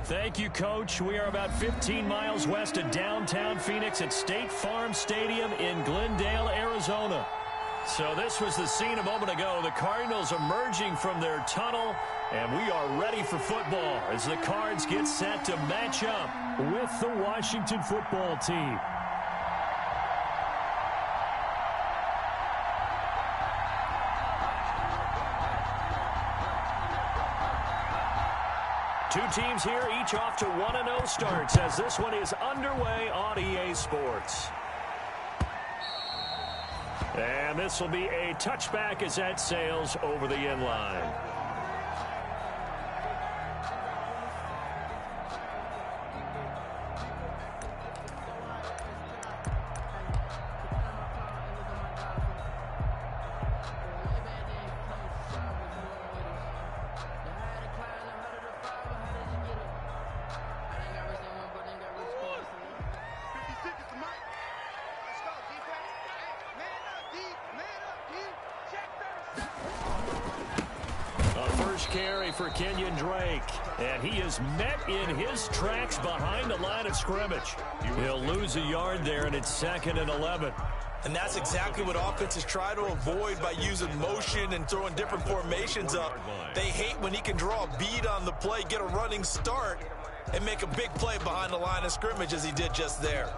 Thank you, Coach. We are about 15 miles west of downtown Phoenix at State Farm Stadium in Glendale, Arizona. So this was the scene a moment ago. The Cardinals emerging from their tunnel, and we are ready for football as the Cards get set to match up with the Washington football team. Two teams here, each off to 1-0 starts as this one is underway on EA Sports. And this will be a touchback as that sails over the end line. Carry for Kenyon Drake, and he is met in his tracks behind the line of scrimmage. He'll lose a yard there, and it's 2nd and 11. And that's exactly what offenses try to avoid by using motion and throwing different formations up. They hate when he can draw a bead on the play, get a running start, and make a big play behind the line of scrimmage as he did just there.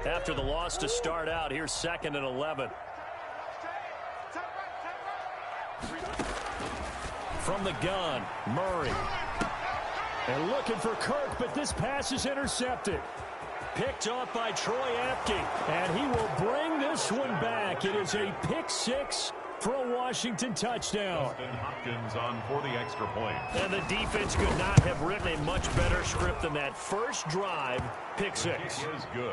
After the loss to start out, here's 2nd and 11. From the gun, Murray. And looking for Kirk, but this pass is intercepted. Picked off by Troy Apke, and he will bring this one back. It is a pick six for a Washington touchdown. Hopkins on for the extra point. And the defense could not have written a much better script than that first drive, pick six.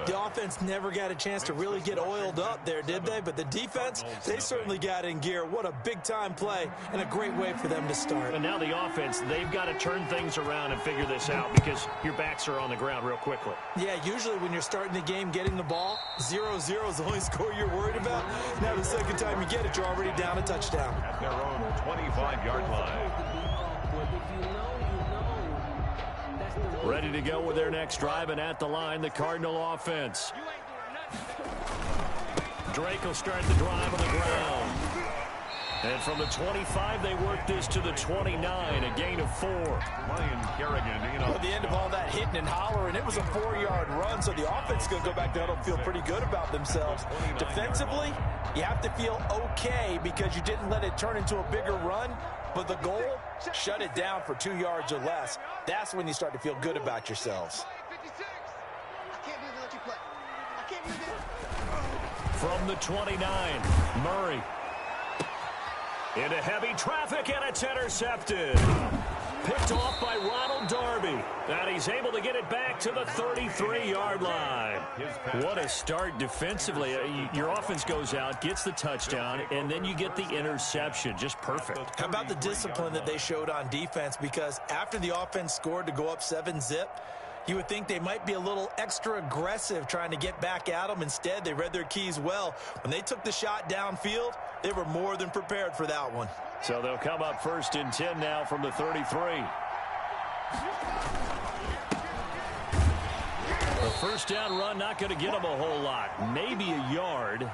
The offense never got a chance to really get oiled up there, did they? But the defense, they certainly got in gear. What a big-time play and a great way for them to start. And now the offense, they've got to turn things around and figure this out because your backs are on the ground real quickly. Yeah, usually when you're starting the game getting the ball, 0-0 is the only score you're worried about. Now the second time you get it, you're already down a touchdown. At their own 25-yard line. Ready to go with their next drive, and at the line, the Cardinal offense. Drake will start the drive on the ground. And from the 25, they work this to the 29, a gain of 4. Ryan Kerrigan, you know. At the end of all that hitting and hollering, it was a 4-yard run, so the offense is going to go back down and feel pretty good about themselves. Defensively, you have to feel okay because you didn't let it turn into a bigger run, but the goal, shut it down for 2 yards or less. That's when you start to feel good about yourselves. From the 29, Murray. Into heavy traffic, and it's intercepted. Picked off by Ronald Darby. And he's able to get it back to the 33-yard line. What a start defensively. Your offense goes out, gets the touchdown, and then you get the interception. Just perfect. How about the discipline that they showed on defense? Because after the offense scored to go up 7-zip, you would think they might be a little extra aggressive trying to get back at them. Instead, they read their keys well. When they took the shot downfield, they were more than prepared for that one. So they'll come up 1st and 10 now from the 33. The first down run not going to get them a whole lot. Maybe a yard.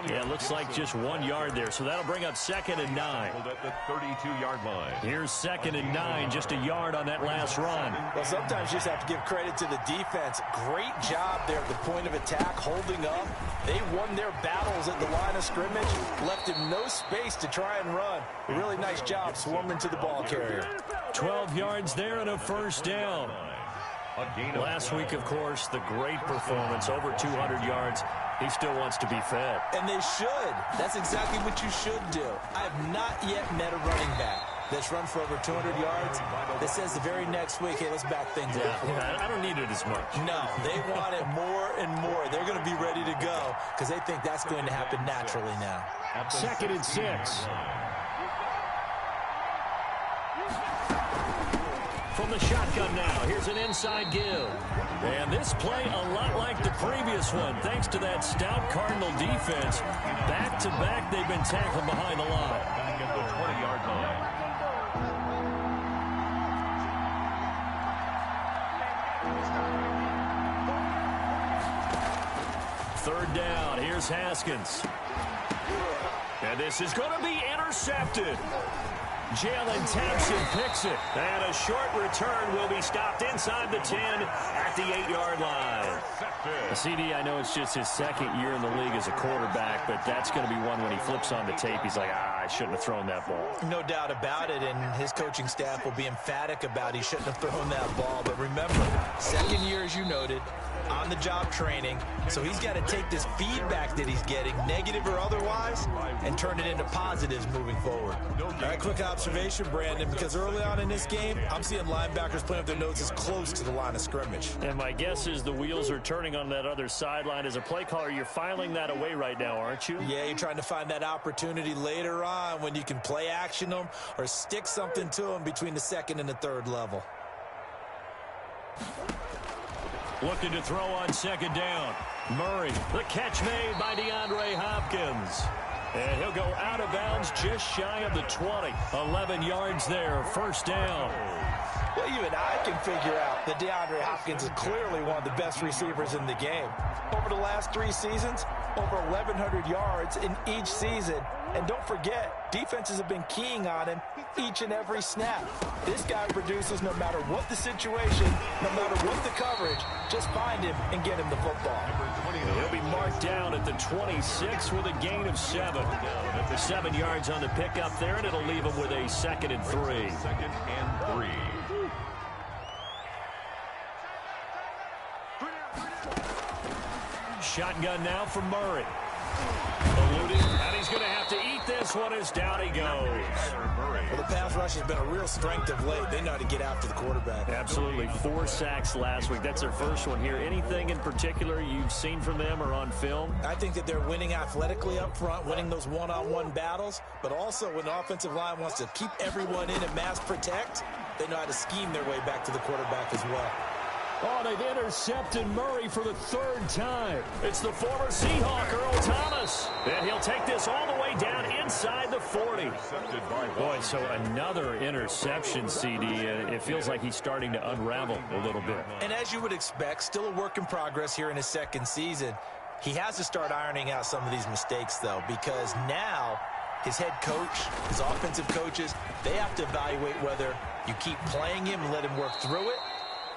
Yeah, it looks like just 1 yard there. So that'll bring up 2nd and 9. At the 32-yard line. Here's 2nd and 9, just a yard on that last run. Well, sometimes you just have to give credit to the defense. Great job there at the point of attack, holding up. They won their battles at the line of scrimmage, left him no space to try and run. A really nice job swarming to the ball carrier. 12 yards there and a first down. Last week, of course, the great performance, over 200 yards. He still wants to be fed. And they should. That's exactly what you should do. I have not yet met a running back that's run for over 200 yards that says the very next week, hey, let's back things up. Yeah, I don't need it as much. No, they want it more and more. They're going to be ready to go because they think that's going to happen naturally now. 2nd and 6. From the shotgun now, here's an inside give. And this This play a lot like the previous one, thanks to that stout Cardinal defense. Back-to-back, they've been tackled behind the line. Back at the 20-yard line. Third down, here's Haskins. And this is going to be intercepted. Jalen Thompson picks it. And a short return will be stopped inside the 10 at the 8-yard line. CD, I know it's just his second year in the league as a quarterback, but that's going to be one when he flips on the tape. He's like, I shouldn't have thrown that ball. No doubt about it, and his coaching staff will be emphatic about he shouldn't have thrown that ball. But remember, second year, as you noted, on-the-job training, so he's got to take this feedback that he's getting, negative or otherwise, and turn it into positives moving forward. All right, quick observation, Brandon, because early on in this game, I'm seeing linebackers playing with their noses close to the line of scrimmage. And my guess is the wheels are turning on that other sideline. As a play caller, you're filing that away right now, aren't you? Yeah, you're trying to find that opportunity later on when you can play action them or stick something to them between the second and the third level. Looking to throw on second down. Murray, the catch made by DeAndre Hopkins. And he'll go out of bounds just shy of the 20. 11 yards there, first down. Well, even I can figure out that DeAndre Hopkins is clearly one of the best receivers in the game. Over the last 3 seasons, over 1,100 yards in each season. And don't forget, defenses have been keying on him each and every snap. This guy produces no matter what the situation, no matter what the coverage. Just find him and get him the football. He'll be marked down at the 26 with a gain of 7. 7 yards on the pickup there, and it'll leave him with a 2nd and 3. 2nd and 3. Shotgun now for Murray. Eluding, and he's going to have to eat this one as down he goes. Well, the pass rush has been a real strength of late. They know how to get after the quarterback. Absolutely. 4 sacks last week. That's their first one here. Anything in particular you've seen from them or on film? I think that they're winning athletically up front, winning those one-on-one battles, but also when the offensive line wants to keep everyone in and mass protect, they know how to scheme their way back to the quarterback as well. Oh, they've intercepted Murray for the 3rd time. It's the former Seahawk, Earl Thomas. And he'll take this all the way down inside the 40. Boy, so another interception, CD. It feels like he's starting to unravel a little bit. And as you would expect, still a work in progress here in his 2nd season. He has to start ironing out some of these mistakes, though, because now his head coach, his offensive coaches, they have to evaluate whether you keep playing him and let him work through it,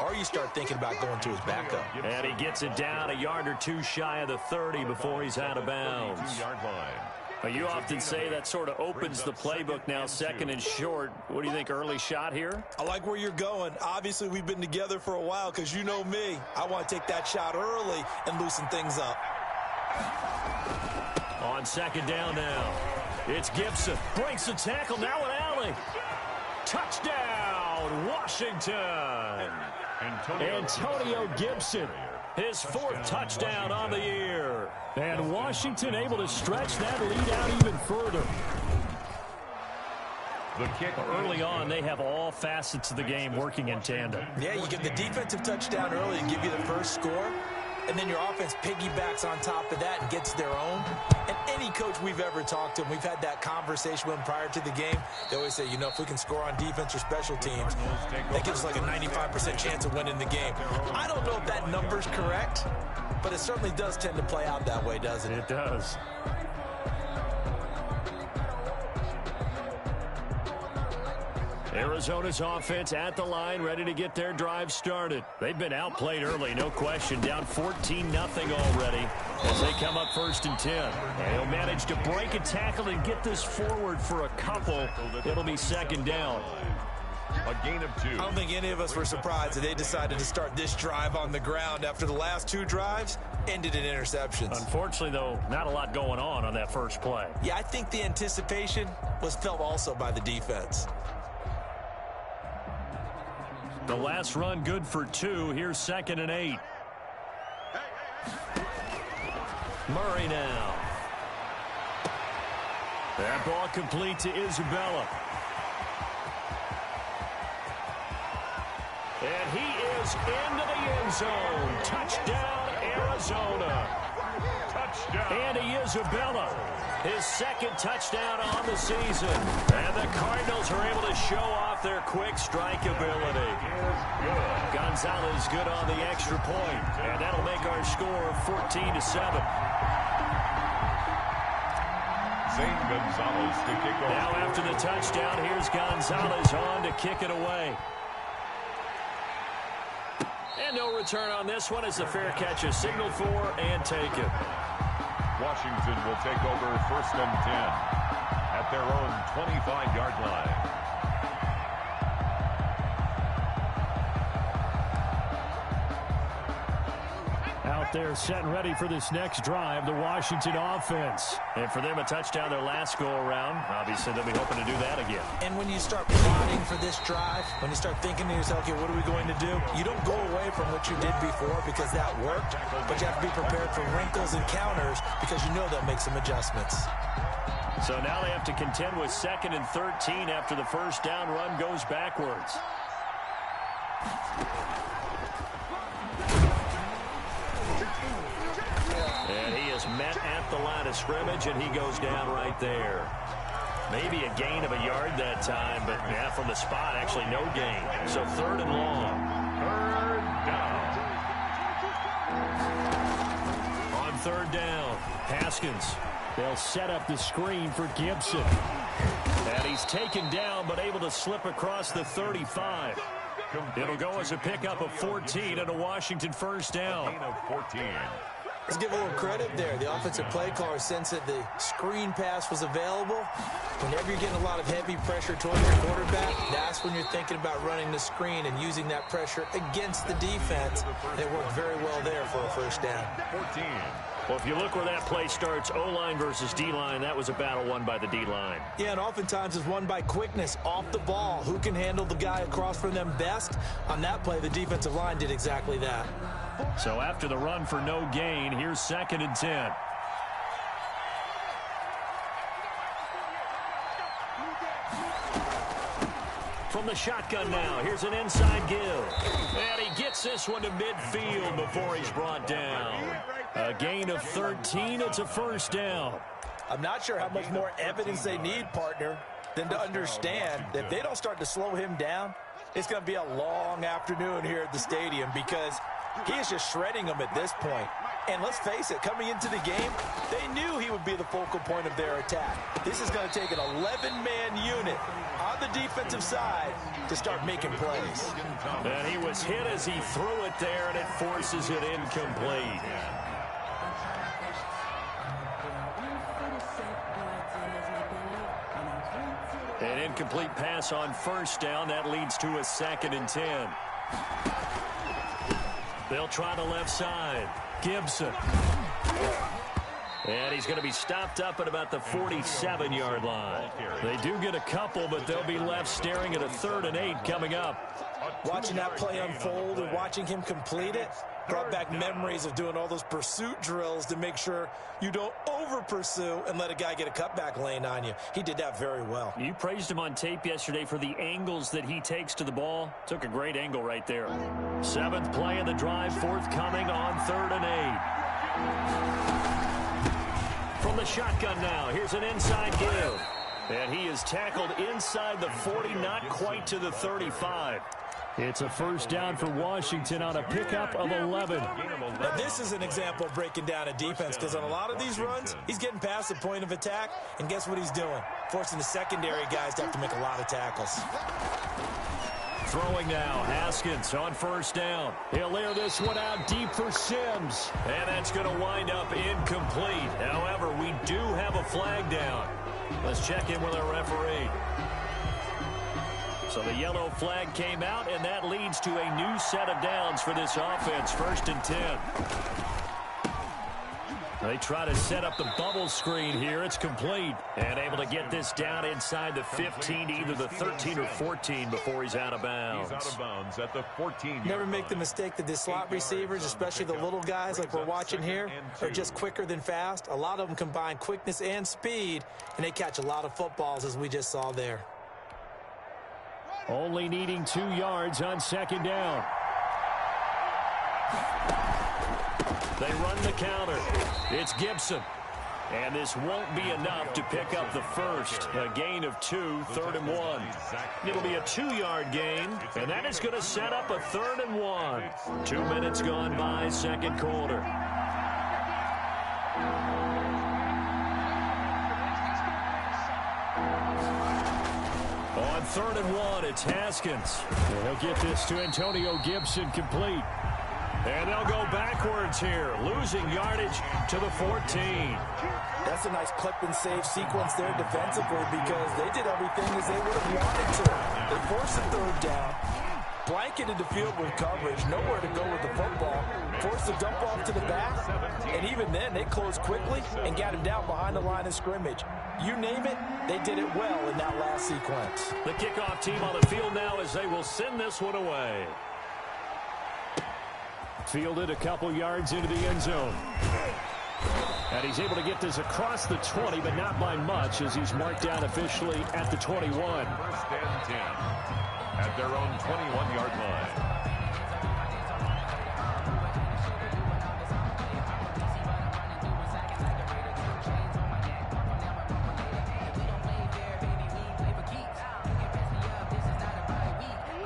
or you start thinking about going to his backup. And he gets it down a yard or 2 shy of the 30 before he's out of bounds. 2-yard line. But you often say that sort of opens the playbook now, 2nd and short. What do you think, early shot here? I like where you're going. Obviously, we've been together for a while because you know me. I want to take that shot early and loosen things up. On 2nd down now, it's Gibson. Breaks the tackle, now an alley. Touchdown, Washington. Antonio Gibson, his 4th touchdown on the year. And Washington able to stretch that lead out even further. The kick Early on, they have all facets of the game working in tandem. Yeah, you get the defensive touchdown early and give you the first score, and then your offense piggybacks on top of that and gets their own. And any coach we've ever talked to, and we've had that conversation with them prior to the game, they always say, you know, if we can score on defense or special teams, that gives us like a 95% chance of winning the game. I don't know if that number's correct, but it certainly does tend to play out that way, doesn't it? It does. Arizona's offense at the line, ready to get their drive started. They've been outplayed early, no question. Down 14-0 already as they come up 1st and 10. And he'll manage to break a tackle and get this forward for a couple. It'll be 2nd down. A gain of 2. I don't think any of us were surprised that they decided to start this drive on the ground after the last 2 drives ended in interceptions. Unfortunately, though, not a lot going on that first play. Yeah, I think the anticipation was felt also by the defense. The last run good for 2. Here's 2nd and 8. Murray now. That ball complete to Isabella. And he is into the end zone. Touchdown, Arizona. Touchdown. Andy Isabella, his second touchdown on the season. And the Cardinals are able to show off their quick strike ability. Gonzalez good on the extra point, and that'll make our score 14-7. Zane Gonzalez to kick off. Now after the touchdown, here's Gonzalez on to kick it away. And no return on this one as the fair catch is signaled for and taken. Washington will take over 1st and 10 at their own 25-yard line. Out there set and ready for this next drive, the Washington offense. And for them, a touchdown their last go-around. Obviously, they'll be hoping to do that again. And when you start plotting for this drive, when you start thinking to yourself, okay, what are we going to do? You don't go away from what you did before because that worked, but you have to be prepared for wrinkles and counters because you know they'll make some adjustments. So now they have to contend with 2nd and 13 after the first down run goes backwards. And he is met at the line of scrimmage, and he goes down right there. Maybe a gain of a yard that time, but yeah, from the spot, actually no gain. So 3rd and long. 3rd down. On 3rd down, Haskins. They'll set up the screen for Gibson. And he's taken down, but able to slip across the 35. It'll go as a pickup of 14 and a Washington first down. Gain of 14. Let's give a little credit there. The offensive play caller sensed that the screen pass was available. Whenever you're getting a lot of heavy pressure towards your quarterback, that's when you're thinking about running the screen and using that pressure against the defense. And it worked very well there for a first down. 14. Well, if you look where that play starts, O-line versus D-line, that was a battle won by the D-line. Yeah, and oftentimes it's won by quickness off the ball. Who can handle the guy across from them best? On that play, the defensive line did exactly that. So after the run for no gain, here's 2nd and 10. From the shotgun now, here's an inside give. And he gets this one to midfield before he's brought down. A gain of 13, it's a first down. I'm not sure how much more evidence they need, partner, than to understand that if they don't start to slow him down, it's going to be a long afternoon here at the stadium because he is just shredding them at this point. And let's face it, coming into the game, they knew he would be the focal point of their attack. This is going to take an 11-man unit on the defensive side to start making plays. And he was hit as he threw it there, and it forces it incomplete. An incomplete pass on first down. That leads to a 2nd and 10. They'll try the left side. Gibson. And he's going to be stopped up at about the 47-yard line. They do get a couple, but they'll be left staring at a 3rd and 8 coming up. Watching that play unfold and watching him complete it brought back memories of doing all those pursuit drills to make sure you don't over-pursue and let a guy get a cutback lane on you. He did that very well. You praised him on tape yesterday for the angles that he takes to the ball. Took a great angle right there. 7th play of the drive, forthcoming on 3rd and 8. From the shotgun now, here's an inside give. And he is tackled inside the 40, not quite to the 35. It's a first down for Washington on a pickup of 11. Now, this is an example of breaking down a defense because on a lot of these runs, he's getting past the point of attack, and guess what he's doing? Forcing the secondary guys to have to make a lot of tackles. Throwing now, Haskins on first down. He'll air this one out deep for Sims. And that's going to wind up incomplete. However, we do have a flag down. Let's check in with our referee. So the yellow flag came out, and that leads to a new set of downs for this offense. 1st and 10. They try to set up the bubble screen here. It's complete. And able to get this down inside the 15 to either the 13 or 14 before he's out of bounds. He's out of bounds at the 14. Never make the mistake that the slot receivers, especially the little guys like we're watching here, are just quicker than fast. A lot of them combine quickness and speed, and they catch a lot of footballs as we just saw there. Only needing 2 yards on 2nd down. They run the counter. It's Gibson. And this won't be enough to pick up the first. A gain of 2, 3rd and 1. It'll be a 2-yard gain, and that is going to set up a 3rd and 1. 2 minutes gone by, second quarter. On 3rd and 1, it's Haskins. And he'll get this to Antonio Gibson complete. And they'll go backwards here, losing yardage to the 14. That's a nice clip and save sequence there defensively because they did everything as they would have wanted to. They forced a 3rd down, blanketed the field with coverage, nowhere to go with the football, forced the dump off to the back, and even then they closed quickly and got him down behind the line of scrimmage. You name it, they did it well in that last sequence. The kickoff team on the field now as they will send this one away. Fielded a couple yards into the end zone. And he's able to get this across the 20, but not by much as he's marked down officially at the 21. 1st and 10 at their own 21-yard line.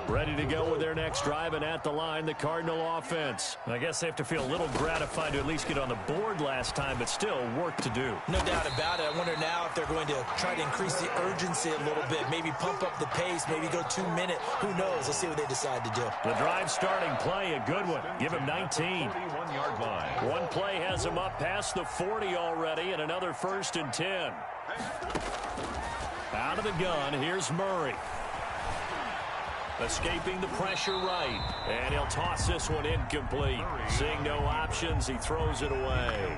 Ready to go with their next drive, and at the line, the Cardinal offense. I guess they have to feel a little gratified to at least get on the board last time, but still work to do. No doubt about it. I wonder now if they're going to try to increase the urgency a little bit, maybe pump up the pace, maybe go 2-minute. Who knows? Let's see what they decide to do. The drive starting play, a good one. Give him 19. 41-yard line. One play has him up past the 40 already, and another 1st and 10. Out of the gun, here's Murray. Escaping the pressure right. And he'll toss this one incomplete. Seeing no options, he throws it away.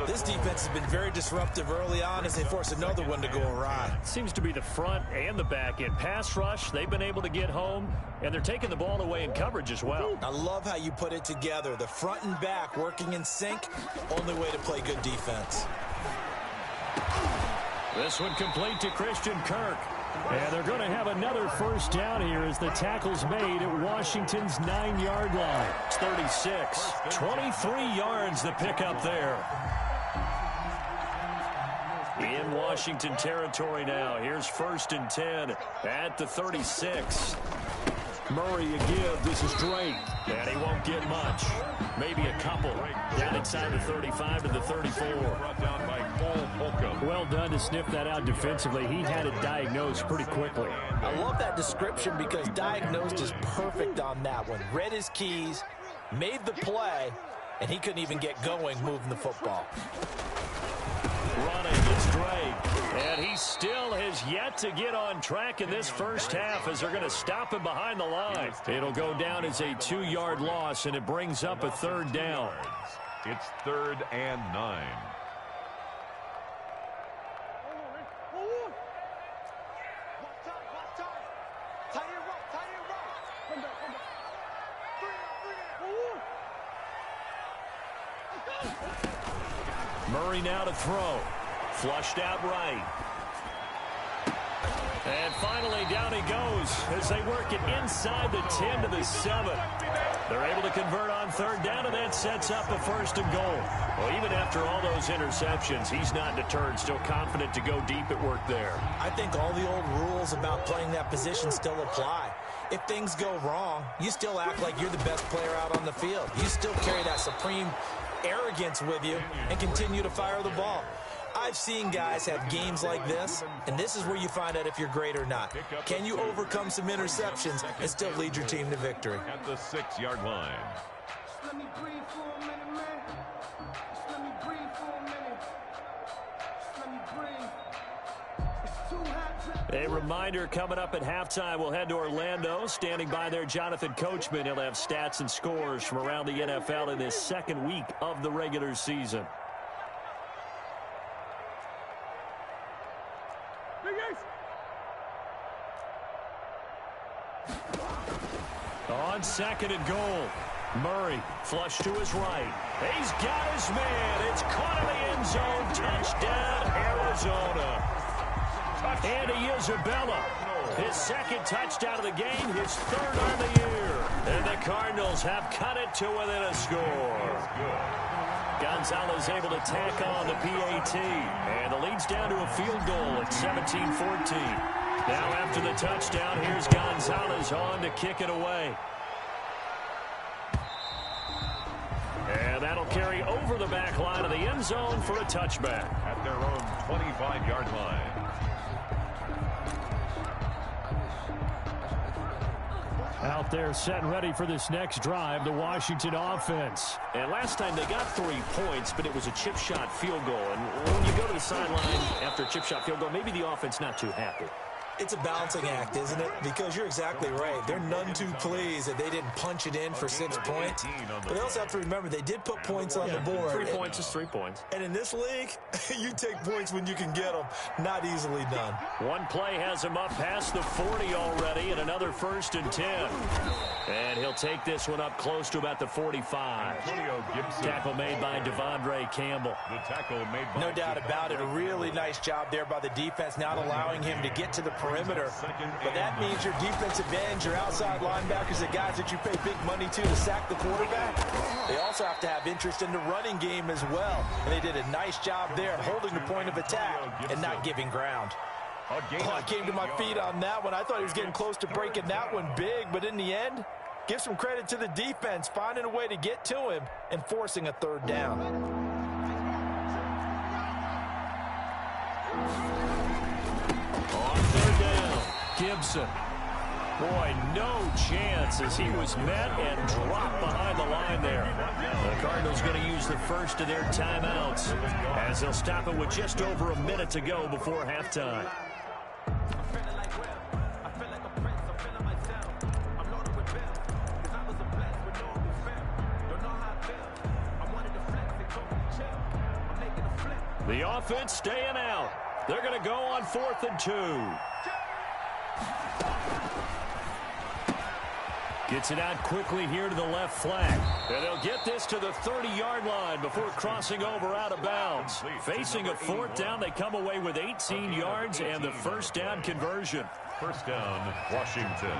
This defense has been very disruptive early on as they force another one to go awry. Seems to be the front and the back end. Pass rush, they've been able to get home, and they're taking the ball away in coverage as well. I love how you put it together. The front and back working in sync. Only way to play good defense. This one complete to Christian Kirk. And they're going to have another 1st down here as the tackle's made at Washington's 9-yard line. It's 36. 23 yards the pickup there. In Washington territory now. Here's 1st and 10 at the 36. Murray a give. This is Drake. And he won't get much. Maybe a couple. Down inside the 35 to the 34. Brought down by Cole Holcomb. Well done to sniff that out defensively. He had it diagnosed pretty quickly. I love that description because diagnosed is perfect on that one. Read his keys, made the play, and he couldn't even get going moving the football. Running is Drake, and he still has yet to get on track in this first half as they're going to stop him behind the line. It'll go down as a 2-yard loss, and it brings up a 3rd down. It's 3rd and 9. Murray now to throw. Flushed out right. And finally down he goes as they work it inside the 10 to the 7. They're able to convert on 3rd down, and that sets up a 1st and goal. Well, even after all those interceptions, he's not deterred, still confident to go deep at work there. I think all the old rules about playing that position still apply. If things go wrong, you still act like you're the best player out on the field. You still carry that supreme arrogance with you and continue to fire the ball. I've seen guys have games like this, and this is where you find out if you're great or not. Can you overcome some interceptions and still lead your team to victory? At the 6-yard line. Just let me breathe for a minute, man. Just let me breathe for a minute. Just let me breathe. It's too hot to... A reminder coming up at halftime, we'll head to Orlando. Standing by there, Jonathan Coachman. He'll have stats and scores from around the NFL in this 2nd week of the regular season. On 2nd and goal, Murray flush to his right. He's got his man. It's caught in the end zone. Touchdown, Arizona. Andy Isabella, his 2nd touchdown of the game, his 3rd on the year. And the Cardinals have cut it to within a score. Gonzalez able to tack on the PAT. And the lead's down to a field goal at 17-14. Now after the touchdown, here's Gonzalez on to kick it away. And that'll carry over the back line of the end zone for a touchback. At their own 25-yard line. Out there set and ready for this next drive, the Washington offense. And last time they got 3 points, but it was a chip shot field goal. And when you go to the sideline after a chip shot field goal, maybe the offense not too happy. It's a balancing act, isn't it? Because you're exactly right. They're none too pleased that they didn't punch it in for 6 points. But they also have to remember they did put points on the board. 3 points is 3 points. And in this league, you take points when you can get them. Not easily done. One play has him up past the 40 already, and another 1st and 10. And he'll take this one up close to about the 45. Tackle made by Devondre Campbell. The tackle made by no doubt about it. A really nice job there by the defense, not allowing him to get to the perimeter. But that means your defensive ends, your outside linebackers, the guys that you pay big money to sack the quarterback, they also have to have interest in the running game as well. And they did a nice job there of holding the point of attack and not giving ground. Oh, I came to my feet on that one. I thought he was getting close to breaking that one big, but in the end, give some credit to the defense, finding a way to get to him and forcing a 3rd down. On 3rd down, Gibson. Boy, no chance as he was met and dropped behind the line there. The Cardinals going to use the first of their timeouts as they'll stop it with just over a minute to go before halftime. The offense staying out. They're going to go on 4th and 2. Gets it out quickly here to the left flank. And they'll get this to the 30-yard line before crossing over out of bounds. Facing a 4th down, they come away with 18 yards and the 1st down conversion. 1st down, Washington.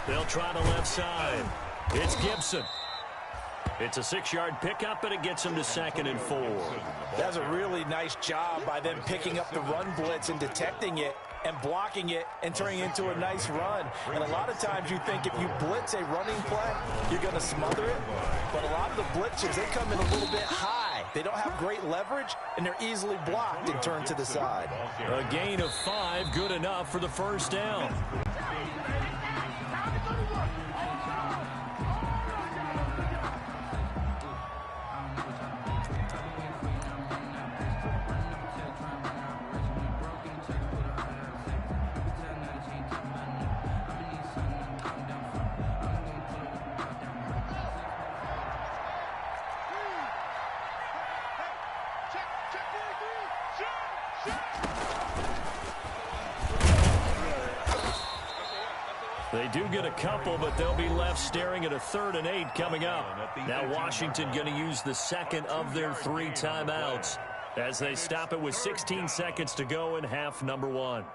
They'll try the left side. It's Gibson. It's a 6-yard pickup, and it gets him to 2nd and 4. That's a really nice job by them picking up the run blitz and detecting it and blocking it and turning it into a nice run. And a lot of times you think if you blitz a running play, you're going to smother it. But a lot of the blitzers, they come in a little bit high. They don't have great leverage, and they're easily blocked and turned to the side. A gain of 5, good enough for the 1st down. They do get a couple, but they'll be left staring at a 3rd and 8 coming up. Now Washington going to use the 2nd of their 3 timeouts as they stop it with 16 seconds to go in half number 1.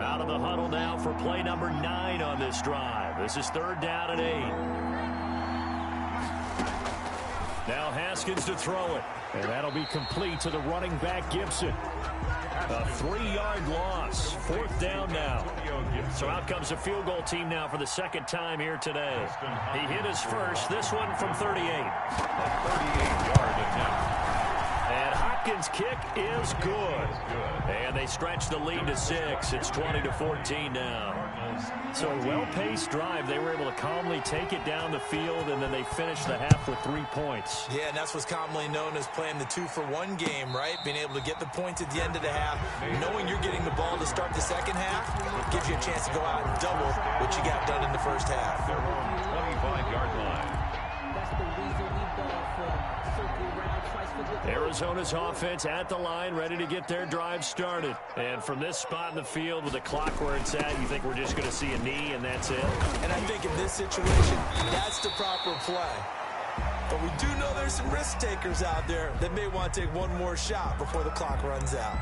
Out of the huddle now for play number 9 on this drive. This is 3rd down and 8. Now Haskins to throw it. And that'll be complete to the running back Gibson. A 3-yard loss. 4th down now. So out comes the field goal team now for the 2nd time here today. He hit his first. This one from 38. 38-yard attempt. And Hopkins' kick is good. And they stretch the lead to 6. It's 20-14 now. So a well-paced drive. They were able to calmly take it down the field, and then they finished the half with 3 points. Yeah, and that's what's commonly known as playing the 2-for-1 game, right? Being able to get the points at the end of the half, knowing you're getting the ball to start the second half, gives you a chance to go out and double what you got done in the first half. Their own 25-yard line. Arizona's offense at the line, ready to get their drive started. And from this spot in the field with the clock where it's at, you think we're just going to see a knee and that's it? And I think in this situation, that's the proper play. But we do know there's some risk takers out there that may want to take one more shot before the clock runs out.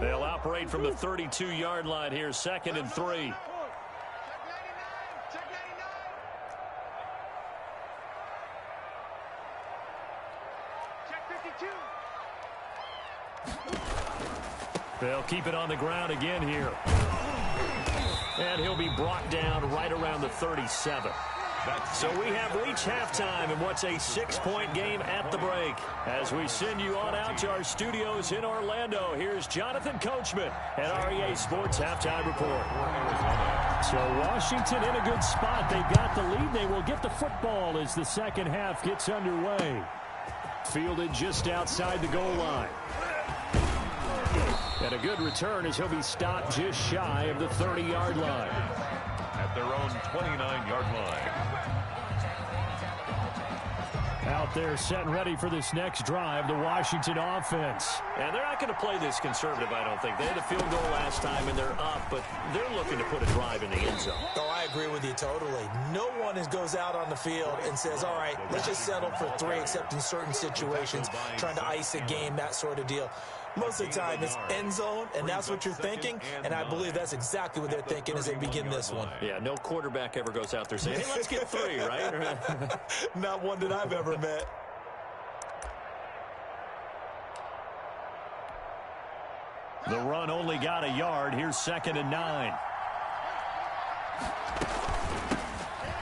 They'll operate from the 32-yard line here, 2nd and 3. They'll keep it on the ground again here. And he'll be brought down right around the 37. So we have reached halftime in what's a 6-point game at the break. As we send you on out to our studios in Orlando, here's Jonathan Coachman at REA Sports Halftime Report. So Washington in a good spot. They've got the lead. They will get the football as the second half gets underway. Fielded just outside the goal line. And a good return as he'll be stopped just shy of the 30-yard line. At their own 29-yard line. Out there set and ready for this next drive, the Washington offense. And they're not going to play this conservative, I don't think. They had a field goal last time, and they're up, but they're looking to put a drive in the end zone. Oh, I agree with you totally. No one goes out on the field and says, all right, let's just settle for 3, except in certain situations, trying to ice a game, that sort of deal. Most of the time, it's end zone, and that's what you're thinking, and I believe that's exactly what they're thinking as they begin this one. Yeah, no quarterback ever goes out there saying, hey, let's get 3, right? Not one that I've ever met. The run only got a yard. Here's 2nd and 9.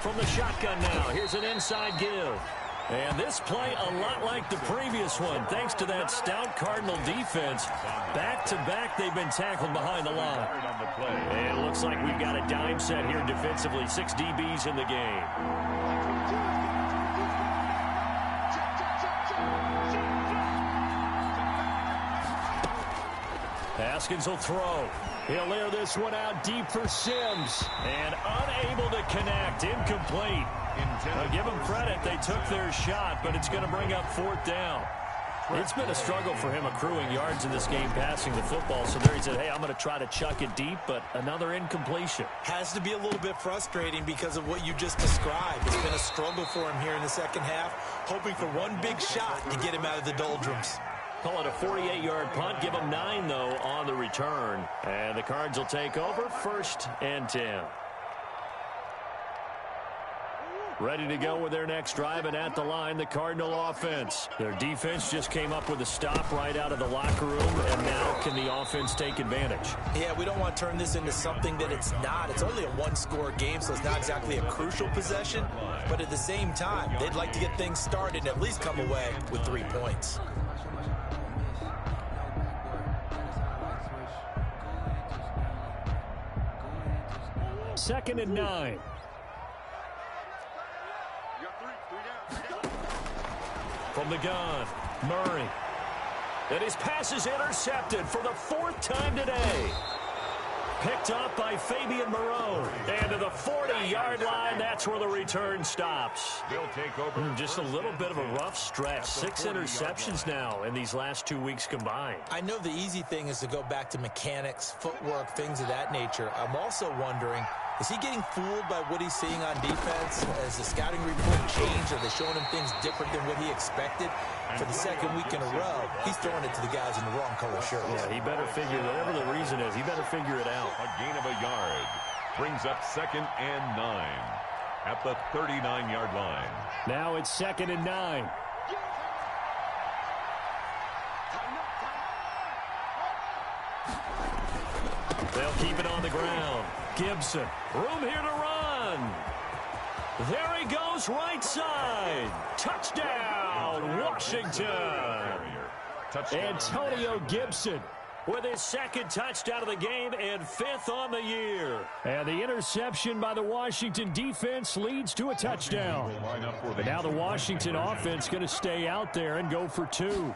From the shotgun now, here's an inside give. And this play a lot like the previous one, thanks to that stout Cardinal defense. Back-to-back, they've been tackled behind the line. And it looks like we've got a dime set here defensively. 6 DBs in the game. Haskins will throw. He'll air this one out deep for Sims. And unable to connect. Incomplete. I'll give them credit. They took their shot, but it's going to bring up 4th down. It's been a struggle for him accruing yards in this game passing the football. So there he said, hey, I'm going to try to chuck it deep, but another incompletion. Has to be a little bit frustrating because of what you just described. It's been a struggle for him here in the second half, hoping for one big shot to get him out of the doldrums. Call it a 48-yard punt. Give them 9, though, on the return. And the Cards will take over 1st and 10. Ready to go with their next drive, and at the line, the Cardinal offense. Their defense just came up with a stop right out of the locker room, and now can the offense take advantage? Yeah, we don't want to turn this into something that it's not. It's only a 1-score game, so it's not exactly a crucial possession. But at the same time, they'd like to get things started and at least come away with 3 points. Second and 9. From the gun, Murray. And his pass is intercepted for the 4th time today. Picked up by Fabian Moreau. And to the 40-yard line, that's where the return stops. They'll take over. Just a little bit of a rough stretch. 6 interceptions now in these last 2 weeks combined. I know the easy thing is to go back to mechanics, footwork, things of that nature. I'm also wondering, is he getting fooled by what he's seeing on defense? Has the scouting report changed? Are they showing him things different than what he expected? For the 2nd week in a row, he's throwing it to the guys in the wrong color shirts. Yeah, he better figure, whatever the reason is, he better figure it out. A gain of a yard brings up 2nd and 9 at the 39-yard line. Now it's 2nd and 9. They'll keep it on the ground. Gibson, room here to run. There he goes, right side. Touchdown, Washington. Antonio Gibson with his 2nd touchdown of the game and 5th on the year. And the interception by the Washington defense leads to a touchdown. And now the Washington offense going to stay out there and go for 2.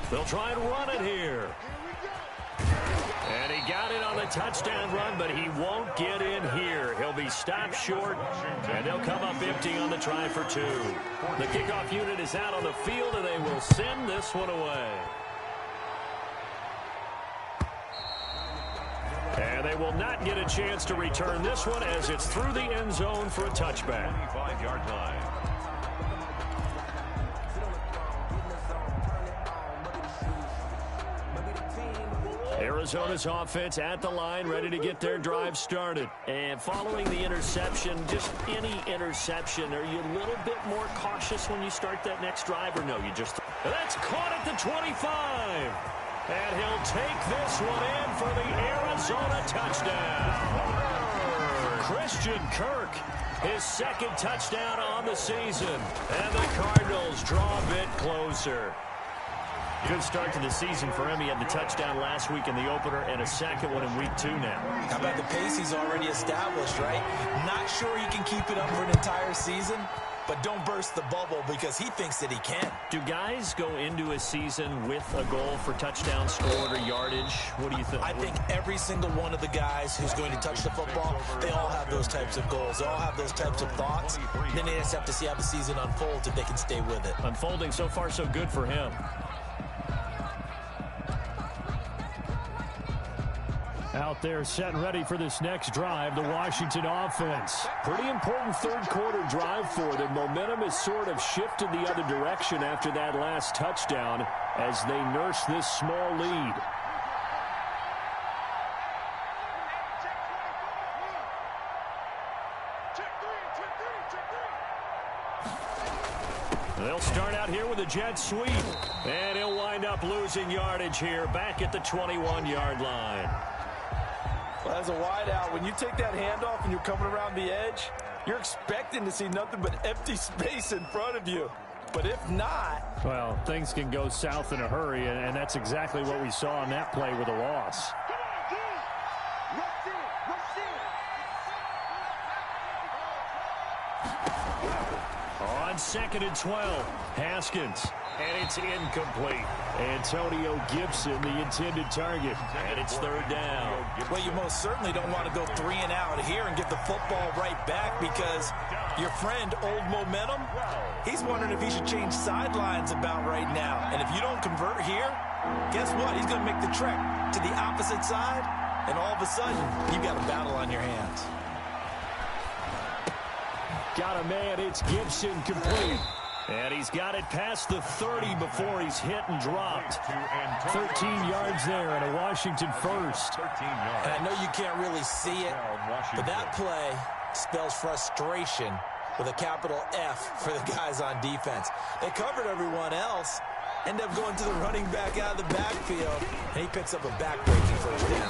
They'll try and run it here. And he got it on the touchdown run, but he won't get in here. He'll be stopped short, and they'll come up empty on the try for 2. The kickoff unit is out on the field, and they will send this one away. And they will not get a chance to return this one as it's through the end zone for a touchback. 25-yard line. Arizona's offense at the line, ready to get their drive started. And following the interception, just any interception, are you a little bit more cautious when you start that next drive, or no? You just... That's caught at the 25. And he'll take this one in for the Arizona touchdown. Christian Kirk, his second touchdown on the season. And the Cardinals draw a bit closer. Good start to the season for him. He had the touchdown last week in the opener and a second one in week 2 now. How about the pace he's already established, right? Not sure he can keep it up for an entire season, but don't burst the bubble because he thinks that he can. Do guys go into a season with a goal for touchdown scored or yardage? What do you think? I think every single one of the guys who's going to touch the football, they all have those types of goals. They all have those types of thoughts. Then they just have to see how the season unfolds if they can stay with it. Unfolding so far so good for him. Out there set and ready for this next drive, the Washington offense. Pretty important third-quarter drive for them. Momentum has sort of shifted the other direction after that last touchdown as they nurse this small lead. They'll start out here with a jet sweep, and he'll wind up losing yardage here back at the 21-yard line. Well, as a wideout, when you take that handoff and you're coming around the edge, you're expecting to see nothing but empty space in front of you. But if not... Well, things can go south in a hurry, and that's exactly what we saw on that play with a loss. On 2nd and 12, Haskins. And it's incomplete. Antonio Gibson, the intended target. And it's 3rd down. Well, you most certainly don't want to go 3 and out here and give the football right back because your friend, Old Momentum, he's wondering if he should change sidelines about right now. And if you don't convert here, guess what? He's going to make the trek to the opposite side, and all of a sudden, you've got a battle on your hands. Got a man. It's Gibson complete. And he's got it past the 30 before he's hit and dropped. 13 yards there and a Washington first. And I know you can't really see it, but that play spells frustration with a capital F for the guys on defense. They covered everyone else, end up going to the running back out of the backfield, and he picks up a back-breaking first down.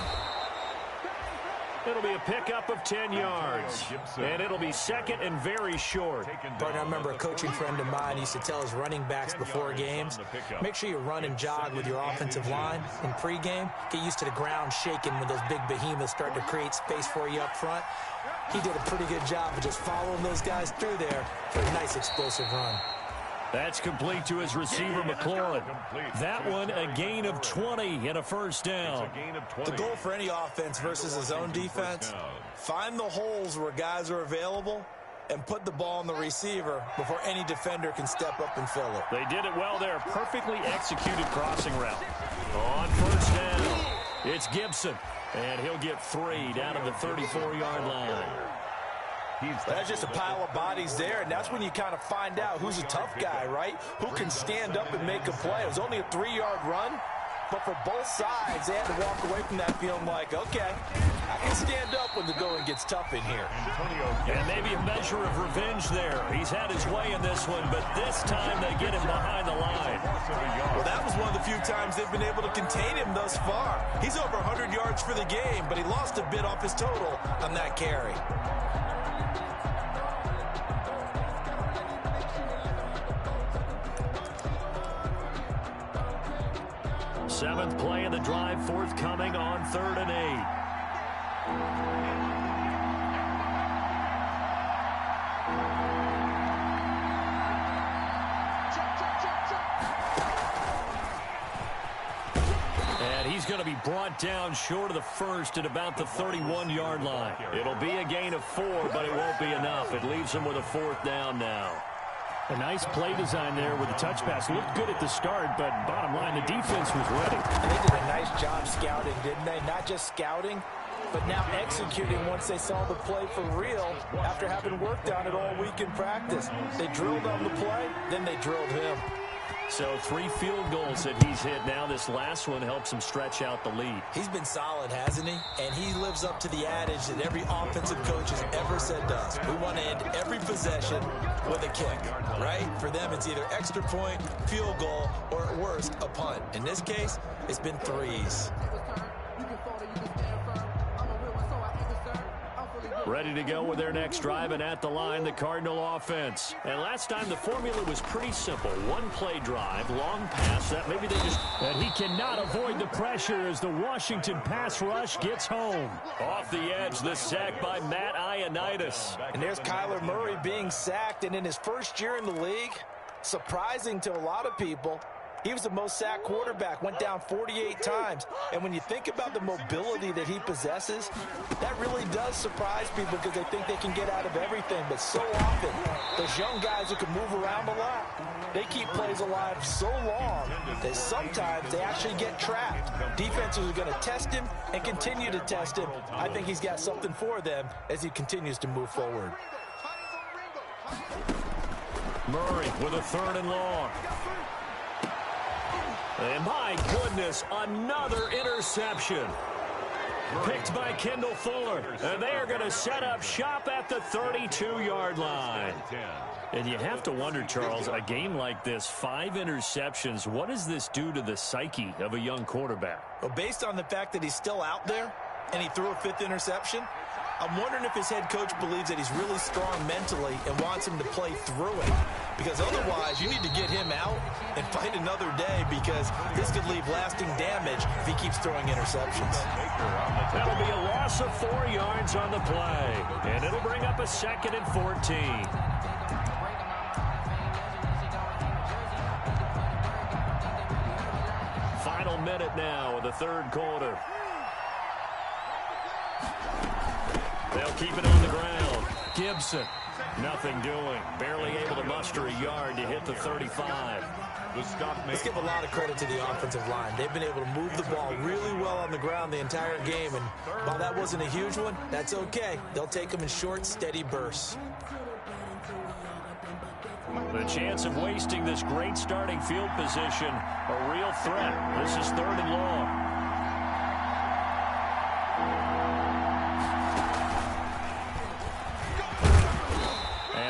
It'll be a pickup of 10 yards, and it'll be 2nd and very short. Partner, I remember a coaching friend of mine used to tell his running backs before games, make sure you run and jog with your offensive line in pregame. Get used to the ground shaking when those big behemoths start to create space for you up front. He did a pretty good job of just following those guys through there for a nice explosive run. That's complete to his receiver, McLaurin. That one, a gain of 20 and a first down. The goal for any offense versus his own defense, find the holes where guys are available and put the ball on the receiver before any defender can step up and fill it. They did it well there. Perfectly executed crossing route. On first down, it's Gibson. And he'll get 3 down at the 34-yard line. That's just a pile of bodies there, and that's when you kind of find out who's a tough guy, right? Who can stand up and make a play. It was only a 3-yard run, but for both sides, they had to walk away from that feeling like, okay, I can stand up when the going gets tough in here. And maybe a measure of revenge there. He's had his way in this one, but this time they get him behind the line. Well, that was one of the few times they've been able to contain him thus far. He's over 100 yards for the game, but he lost a bit off his total on that carry. Seventh play of the drive forthcoming on 3rd and 8. And he's going to be brought down short of the first at about the 31-yard line. It'll be a gain of 4, but it won't be enough. It leaves him with a 4th down now. A nice play design there with the touch pass. Looked good at the start, but bottom line, the defense was ready. And they did a nice job scouting, didn't they? Not just scouting, but now executing once they saw the play for real after having worked on it all week in practice. They drilled on the play, then they drilled him. So 3 field goals that he's hit now. This last one helps him stretch out the lead. He's been solid, hasn't he? And he lives up to the adage that every offensive coach has ever said does. We want to end every possession with a kick, right? For them, it's either extra point, field goal, or at worst, a punt. In this case, it's been threes. Ready to go with their next drive, and at the line, the Cardinal offense. And last time, the formula was pretty simple. 1-play drive, long pass. That maybe they just... And he cannot avoid the pressure as the Washington pass rush gets home. Off the edge, the sack by Matt Ioannidis. And there's Kyler Murray being sacked, and in his first year in the league, surprising to a lot of people, he was the most sacked quarterback, went down 48 times. And when you think about the mobility that he possesses, that really does surprise people because they think they can get out of everything. But so often, those young guys who can move around a lot, they keep plays alive so long that sometimes they actually get trapped. Defenses are going to test him and continue to test him. I think he's got something for them as he continues to move forward. Murray with a 3rd and long. And my goodness, another interception. Picked by Kendall Fuller. And they are going to set up shop at the 32-yard line. And you have to wonder, Charles, a game like this, 5 interceptions, what does this do to the psyche of a young quarterback? Well, based on the fact that he's still out there and he threw a 5th interception, I'm wondering if his head coach believes that he's really strong mentally and wants him to play through it. Because otherwise, you need to get him out and fight another day because this could leave lasting damage if he keeps throwing interceptions. That'll be a loss of 4 yards on the play. And it'll bring up a 2nd and 14. Final minute now of the 3rd quarter. They'll keep it on the ground. Gibson, nothing doing. Barely able to muster a yard to hit the 35. Let's give a lot of credit to the offensive line. They've been able to move the ball really well on the ground the entire game. And while that wasn't a huge one, that's okay. They'll take them in short, steady bursts. The chance of wasting this great starting field position, a real threat. This is 3rd and long.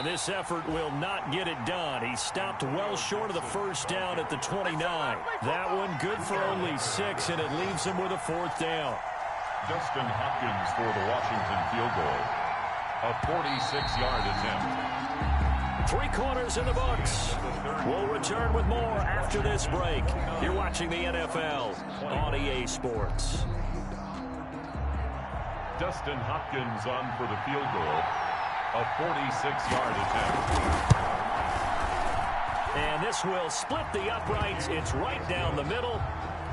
This effort will not get it done. He stopped well short of the 1st down at the 29. That one good for only 6, and it leaves him with a 4th down. Dustin Hopkins for the Washington field goal. A 46-yard attempt. 3 quarters in the books. We'll return with more after this break. You're watching the NFL on EA Sports. Dustin Hopkins on for the field goal. A 46-yard attempt. And this will split the uprights. It's right down the middle.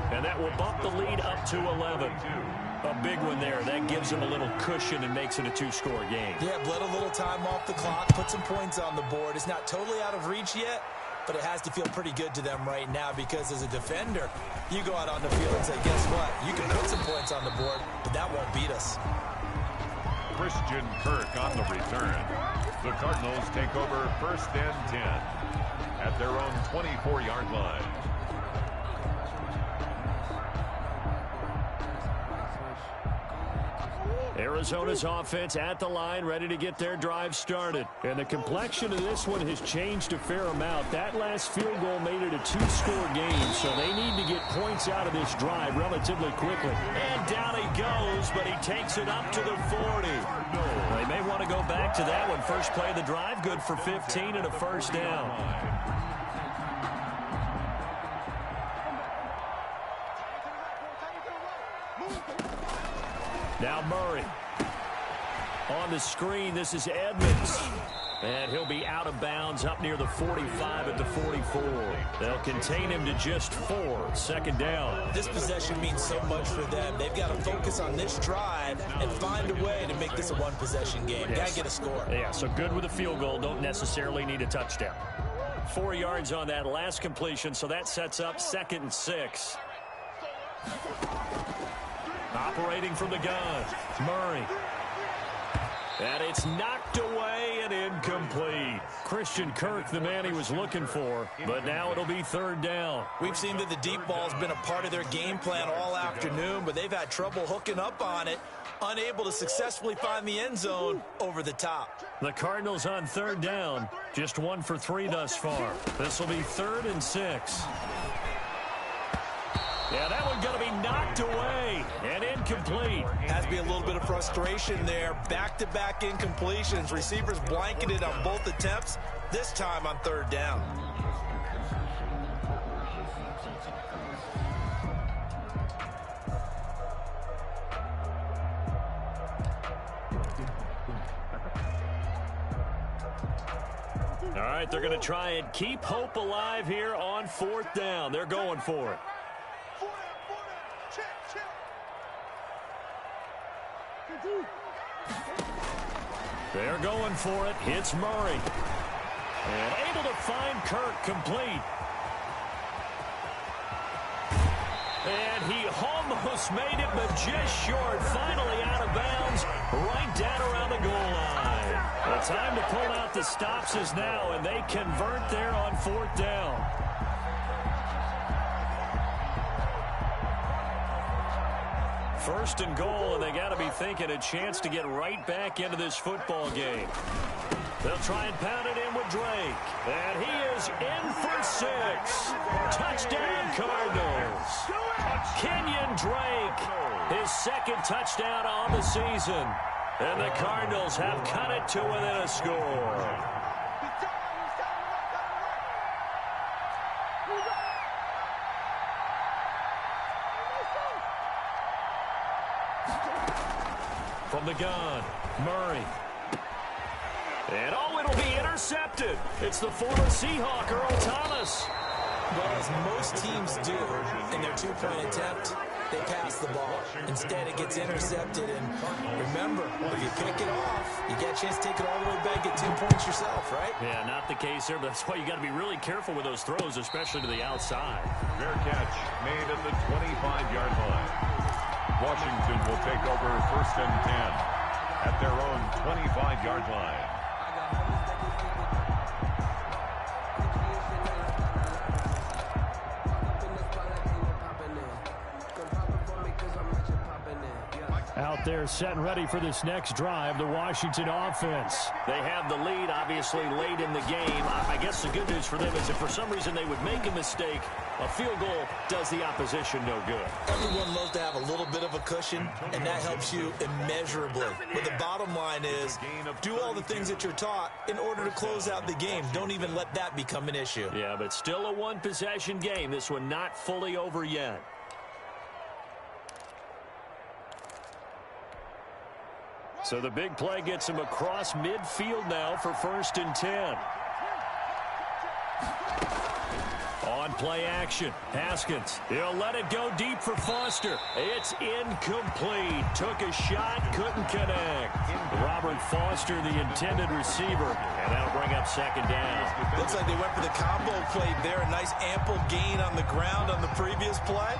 And that will bump the lead up to 11. A big one there. That gives them a little cushion and makes it a 2-score game. Yeah, bled a little time off the clock, put some points on the board. It's not totally out of reach yet, but it has to feel pretty good to them right now because as a defender, you go out on the field and say, guess what? You can put some points on the board, but that won't beat us. Christian Kirk on the return. The Cardinals take over 1st and 10 at their own 24-yard line. Arizona's offense at the line, ready to get their drive started. And the complexion of this one has changed a fair amount. That last field goal made it a 2-score game, so they need to get points out of this drive relatively quickly. And down he goes, but he takes it up to the 40. They may want to go back to that one. First play of the drive, good for 15 and a 1st down. Now Murray. On the screen, this is Edmonds. And he'll be out of bounds up near the 45 at the 44. They'll contain him to just 4. 2nd down. This possession means so much for them. They've got to focus on this drive and find a way to make this a 1-possession game. Yes. Got to get a score. Yeah, so good with a field goal. Don't necessarily need a touchdown. 4 yards on that last completion, so that sets up 2nd and 6. Operating from the gun, Murray. And it's knocked away and incomplete. Christian Kirk, the man he was looking for, but now it'll be third down. We've seen that the deep ball has been a part of their game plan all afternoon, but they've had trouble hooking up on it, unable to successfully find the end zone over the top. The Cardinals on third down, just 1 for 3 thus far. This will be 3rd and 6. Yeah, that one's going to be knocked away and incomplete. Has to be a little bit of frustration there. Back-to-back incompletions. Receivers blanketed on both attempts, this time on third down. All right, they're going to try and keep hope alive here on 4th down. They're going for it. They're going for it. It's Murray. And able to find Kirk complete. And he almost made it, but just short. Finally out of bounds, right down around the goal line. The time to pull out the stops is now, and they convert there on 4th down. First and goal, and they got to be thinking a chance to get right back into this football game. They'll try and pound it in with Drake. And he is in for 6. Touchdown, Cardinals. Kenyon Drake, his 2nd touchdown on the season. And the Cardinals have cut it to within a score. From the gun, Murray. And it'll be intercepted. It's the former Seahawk, Earl Thomas. Well, as most teams do in their 2-point attempt, they pass the ball. Instead, it gets intercepted. And remember, if you pick it off, you get a chance to take it all the way back, get 2 points yourself, right? Yeah, not the case there, but that's why you got to be really careful with those throws, especially to the outside. Fair catch made at the 25-yard line. Washington will take over 1st and 10 at their own 25-yard line. Out there set and ready for this next drive, the Washington offense. They have the lead, obviously, late in the game. I guess the good news for them is if for some reason they would make a mistake, a field goal does the opposition no good. Everyone loves to have a little bit of a cushion, and that helps you immeasurably. But the bottom line is, do all the things that you're taught in order to close out the game. Don't even let that become an issue. Yeah, but still a one-possession game. This one not fully over yet. So the big play gets him across midfield now for 1st and 10. On play action, Haskins. He'll let it go deep for Foster. It's incomplete. Took a shot, couldn't connect. Robert Foster, the intended receiver, and that'll bring up 2nd down. Looks like they went for the combo play there. A nice ample gain on the ground on the previous play.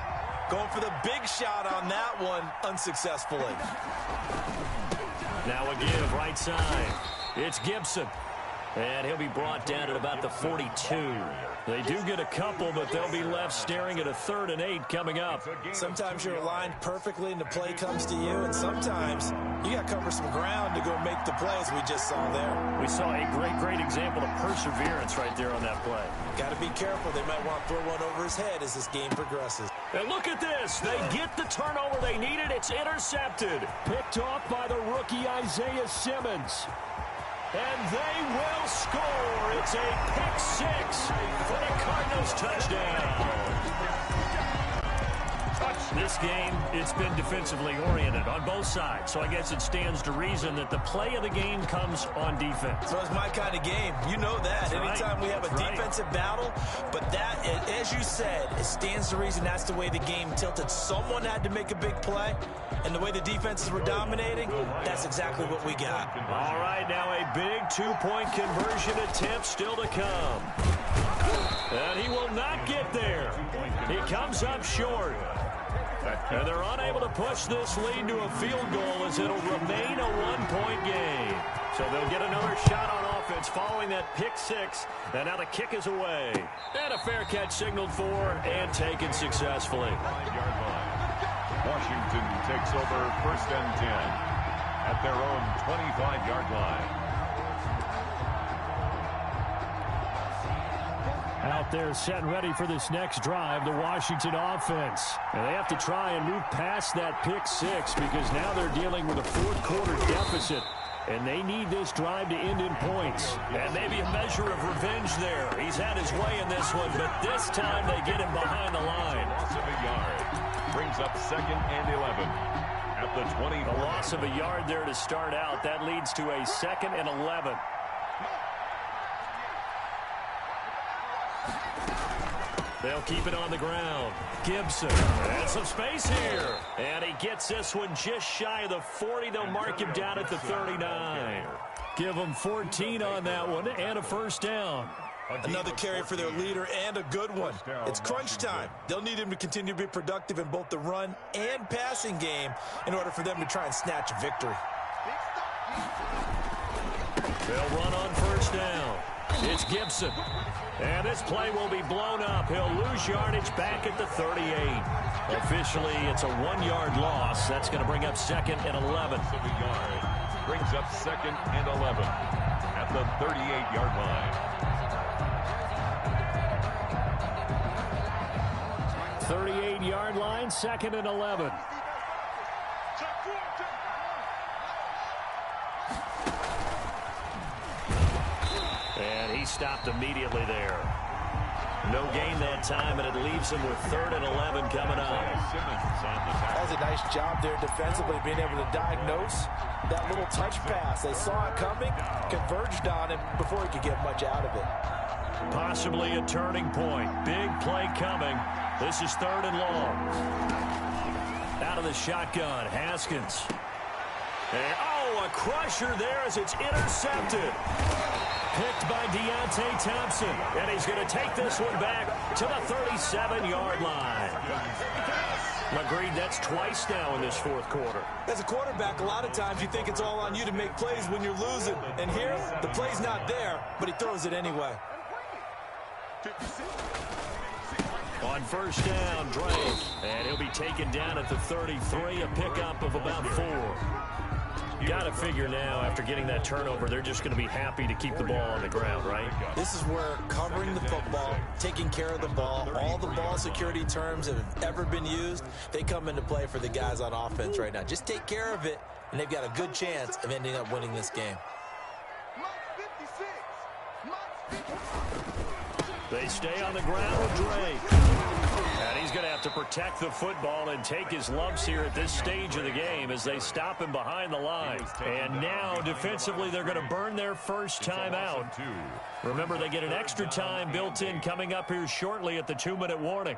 Going for the big shot on that one unsuccessfully. Now a give, right side. It's Gibson. And he'll be brought down at about the 42. They do get a couple, but they'll be left staring at a 3rd and 8 coming up. Sometimes you're aligned perfectly and the play comes to you, and sometimes you got to cover some ground to go make the play, as we just saw there. We saw a great example of perseverance right there on that play. Got to be careful. They might want to throw one over his head as this game progresses. And look at this. They get the turnover they needed. It's intercepted. Picked off by the rookie Isaiah Simmons. And they will score. It's a pick 6 for the Cardinals touchdown. This game, it's been defensively oriented on both sides. So I guess it stands to reason that the play of the game comes on defense. So it's my kind of game. You know that. That's Anytime right. we have a defensive battle. But that, as you said, it stands to reason that's the way the game tilted. Someone had to make a big play. And the way the defenses were dominating, that's exactly what we got. All right, now a big 2-point conversion attempt still to come. And he will not get there. He comes up short. And they're unable to push this lead to a field goal as it'll remain a 1-point game. So they'll get another shot on offense. offense following that pick six. And now the kick is away. And a fair catch signaled for and taken successfully. 5-yard line. Washington takes over 1st and 10 at their own 25-yard line. Out there set and ready for this next drive, the Washington offense. And they have to try and move past that pick six because now they're dealing with a fourth-quarter deficit. And they need this drive to end in points. And maybe a measure of revenge there. He's had his way in this one, but this time they get him behind the line. Loss of a yard brings up 2nd and 11 at the 20. A loss of a yard there to start out. That leads to a 2nd and 11. They'll keep it on the ground. Gibson. And some space here. And he gets this one just shy of the 40. They'll mark him down at the 39. Give them 14 on that one and a first down. Another carry for their leader and a good one. It's crunch time. They'll need him to continue to be productive in both the run and passing game in order for them to try and snatch a victory. They'll run on first down. It's Gibson. And this play will be blown up. He'll lose yardage back at the 38. Officially, it's a 1-yard loss. That's going to bring up 2nd and 11. Brings up 2nd and 11 at the 38-yard line. 38-yard line, 2nd and 11. And he stopped immediately there. No gain that time, and it leaves him with 3rd and 11 coming up. That's a nice job there defensively, being able to diagnose that little touch pass. They saw it coming, converged on him before he could get much out of it. Possibly a turning point. Big play coming. This is 3rd and long. Out of the shotgun, Haskins. And, a crusher there as it's intercepted. Picked by Deontay Thompson. And he's going to take this one back to the 37-yard line. Agreed, that's twice now in this fourth quarter. As a quarterback, a lot of times you think it's all on you to make plays when you're losing. And here, the play's not there, but he throws it anyway. On first down, Drake. And he'll be taken down at the 33, a pickup of about 4. Got to figure now, after getting that turnover, they're just going to be happy to keep the ball on the ground, right? This is where covering the football, taking care of the ball, all the ball security terms that have ever been used, they come into play for the guys on offense right now. Just take care of it, and they've got a good chance of ending up winning this game. They stay on the ground with Drake. And he's going to have to protect the football and take his lumps here at this stage of the game as they stop him behind the line. And now, defensively, they're going to burn their first time out. Remember, they get an extra time built in coming up here shortly at the 2-minute warning.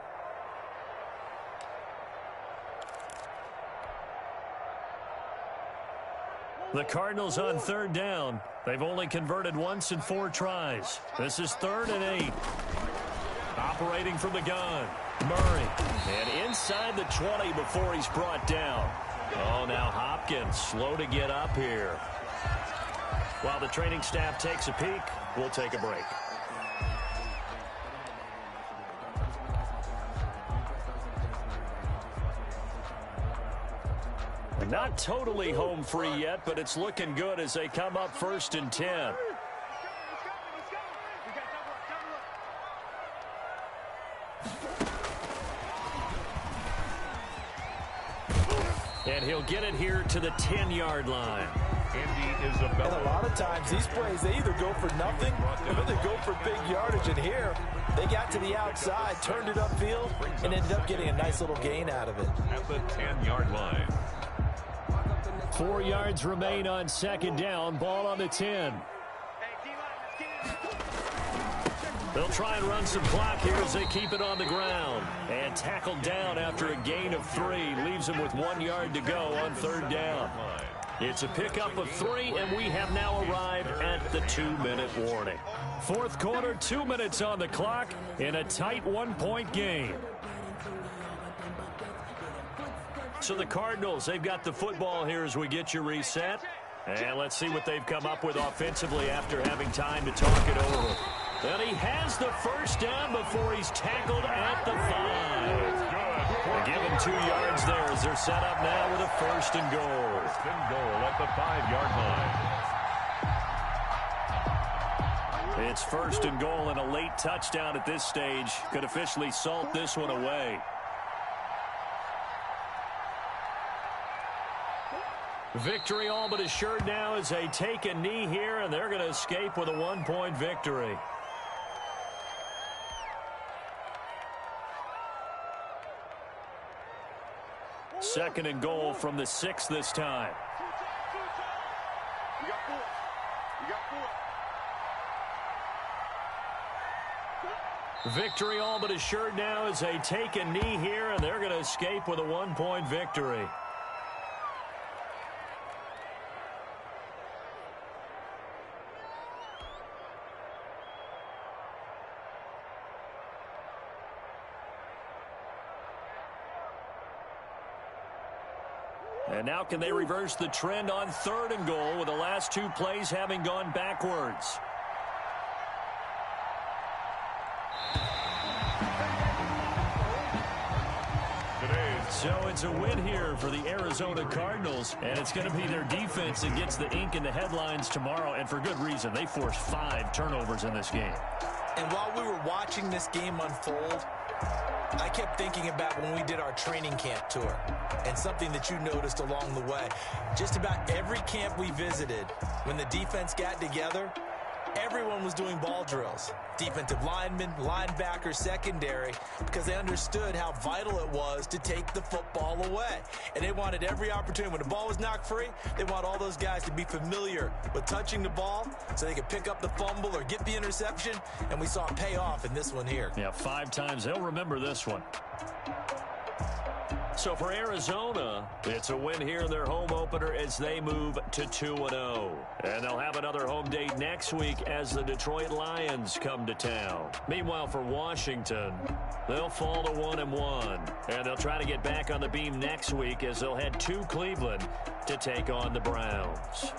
The Cardinals on 3rd down. They've only converted once in 4 tries. This is 3rd and 8. Operating from the gun. Murray. And inside the 20 before he's brought down. Oh, now Hopkins slow to get up here. While the training staff takes a peek, we'll take a break. Not totally home free yet, but it's looking good as they come up 1st and 10. And he'll get it here to the 10-yard line. And a lot of times these plays, they either go for nothing or they go for big yardage. And here, they got to the outside, turned it upfield, and ended up getting a nice little gain out of it. At the 10-yard line. 4 yards remain on 2nd down. Ball on the 10. They'll try and run some clock here as they keep it on the ground. And tackled down after a gain of 3. Leaves them with 1 yard to go on 3rd down. It's a pickup of 3, and we have now arrived at the 2-minute warning. Fourth quarter, 2 minutes on the clock in a tight 1-point game. So the Cardinals, they've got the football here as we get you reset. And let's see what they've come up with offensively after having time to talk it over. And he has the first down before he's tackled at the 5. They give him 2 yards there as they're set up now with a first and goal. First and goal at the 5-yard line. It's first and goal and a late touchdown at this stage. Could officially salt this one away. Victory all but assured now as they take a knee here, and they're going to escape with a 1-point victory. Second and goal from the 6 this time. Victory all but assured now as they take a knee here, and they're going to escape with a 1-point victory. And now can they reverse the trend on third and goal with the last 2 plays having gone backwards? So it's a win here for the Arizona Cardinals, and it's going to be their defense that gets the ink in the headlines tomorrow, and for good reason. They forced 5 turnovers in this game. And while we were watching this game unfold, I kept thinking about when we did our training camp tour and something that you noticed along the way. Just about every camp we visited, when the defense got together, everyone was doing ball drills. Defensive linemen, linebackers, secondary, because they understood how vital it was to take the football away. And they wanted every opportunity. When the ball was knocked free, they want all those guys to be familiar with touching the ball so they could pick up the fumble or get the interception. And we saw it pay off in this one here. Yeah, 5 times. They'll remember this one. So for Arizona, it's a win here in their home opener as they move to 2-0. And they'll have another home date next week as the Detroit Lions come to town. Meanwhile, for Washington, they'll fall to 1-1. And they'll try to get back on the beam next week as they'll head to Cleveland to take on the Browns.